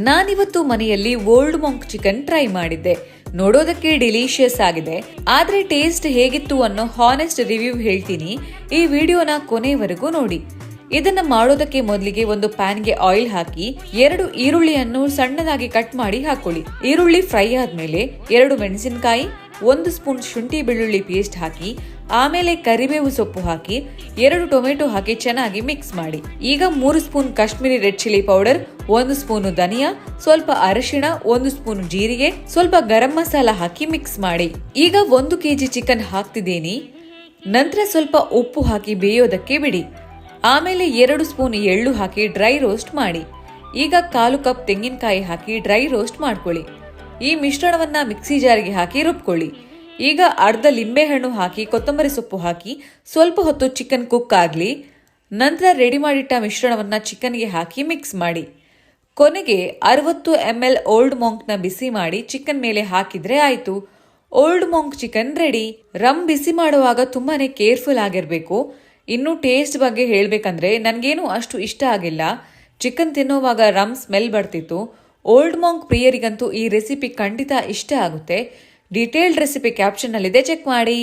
ನಾನಿವತ್ತು ಮನೆಯಲ್ಲಿ old Monk chicken try ಮಾಡಿದ್ದೆ. ನೋಡೋದಕ್ಕೆ ಡಿಲಿಷಿಯಸ್ ಆಗಿದೆ, ಆದ್ರೆ ಟೇಸ್ಟ್ ಹೇಗಿತ್ತು ಅನ್ನೋ ಹಾನೆಸ್ಟ್ ರಿವ್ಯೂ ಹೇಳ್ತೀನಿ. ಈ ವಿಡಿಯೋನ ಕೊನೆವರೆಗೂ ನೋಡಿ. ಇದನ್ನ ಮಾಡೋದಕ್ಕೆ ಮೊದಲಿಗೆ ಒಂದು ಪ್ಯಾನ್ಗೆ ಆಯಿಲ್ ಹಾಕಿ 2 ಈರುಳ್ಳಿಯನ್ನು ಸಣ್ಣದಾಗಿ ಕಟ್ ಮಾಡಿ ಹಾಕೊಳ್ಳಿ. ಈರುಳ್ಳಿ ಫ್ರೈ ಆದ್ಮೇಲೆ 2 ಮೆಣಸಿನಕಾಯಿ, 1 ಸ್ಪೂನ್ ಶುಂಠಿ ಬೆಳ್ಳುಳ್ಳಿ ಪೇಸ್ಟ್ ಹಾಕಿ, ಆಮೇಲೆ ಕರಿಬೇವು ಸೊಪ್ಪು ಹಾಕಿ 2 ಟೊಮೆಟೊ ಹಾಕಿ ಚೆನ್ನಾಗಿ ಮಿಕ್ಸ್ ಮಾಡಿ. ಈಗ 3 spoon Kashmiri red chilli powder, 1 spoon ಧನಿಯಾ, ಸ್ವಲ್ಪ ಅರಿಶಿಣ, 1 ಸ್ಪೂನ್ ಜೀರಿಗೆ, ಸ್ವಲ್ಪ ಗರಂ ಮಸಾಲ ಹಾಕಿ ಮಿಕ್ಸ್ ಮಾಡಿ. ಈಗ 1 ಕೆಜಿ ಚಿಕನ್ ಹಾಕ್ತಿದ್ದೀನಿ. ನಂತರ ಸ್ವಲ್ಪ ಉಪ್ಪು ಹಾಕಿ ಬೇಯೋದಕ್ಕೆ ಬಿಡಿ. ಆಮೇಲೆ 2 ಸ್ಪೂನ್ ಎಳ್ಳು ಹಾಕಿ ಡ್ರೈ ರೋಸ್ಟ್ ಮಾಡಿ. ಈಗ 1/4 ಕಪ್ ತೆಂಗಿನಕಾಯಿ ಹಾಕಿ ಡ್ರೈ ರೋಸ್ಟ್ ಮಾಡ್ಕೊಳ್ಳಿ. ಈ ಮಿಶ್ರಣವನ್ನ ಮಿಕ್ಸಿ ಜಾರಿಗೆ ಹಾಕಿ ರುಬ್ಕೊಳ್ಳಿ. ಈಗ ಅರ್ಧ ಲಿಂಬೆಹಣ್ಣು ಹಾಕಿ ಕೊತ್ತಂಬರಿ ಸೊಪ್ಪು ಹಾಕಿ ಸ್ವಲ್ಪ ಹೊತ್ತು ಚಿಕನ್ ಕುಕ್ ಆಗಲಿ. ನಂತರ ರೆಡಿ ಮಾಡಿಟ್ಟ ಮಿಶ್ರಣವನ್ನ ಚಿಕನ್ಗೆ ಹಾಕಿ ಮಿಕ್ಸ್ ಮಾಡಿ. ಕೊನೆಗೆ 60 ml ಓಲ್ಡ್ ಮಾಂಕ್ನ ಬಿಸಿ ಮಾಡಿ ಚಿಕನ್ ಮೇಲೆ ಹಾಕಿದ್ರೆ ಆಯ್ತು, Old Monk chicken ready. Rum ಬಿಸಿ ಮಾಡುವಾಗ ತುಂಬಾನೇ ಕೇರ್ಫುಲ್ ಆಗಿರ್ಬೇಕು. ಇನ್ನು ಟೇಸ್ಟ್ ಬಗ್ಗೆ ಹೇಳ್ಬೇಕಂದ್ರೆ ನನಗೇನು ಅಷ್ಟು ಇಷ್ಟ ಆಗಿಲ್ಲ. ಚಿಕನ್ ತಿನ್ನೋವಾಗ ರಮ್ ಸ್ಮೆಲ್ ಬರ್ತಿತ್ತು. ಓಲ್ಡ್ ಮಾಂಕ್ ಪ್ರಿಯರಿಗಂತೂ ಈ ರೆಸಿಪಿ ಖಂಡಿತ ಇಷ್ಟ ಆಗುತ್ತೆ. ಡೀಟೇಲ್ಡ್ ರೆಸಿಪಿ ಕ್ಯಾಪ್ಷನ್ನಲ್ಲಿದೆ, ಚೆಕ್ ಮಾಡಿ.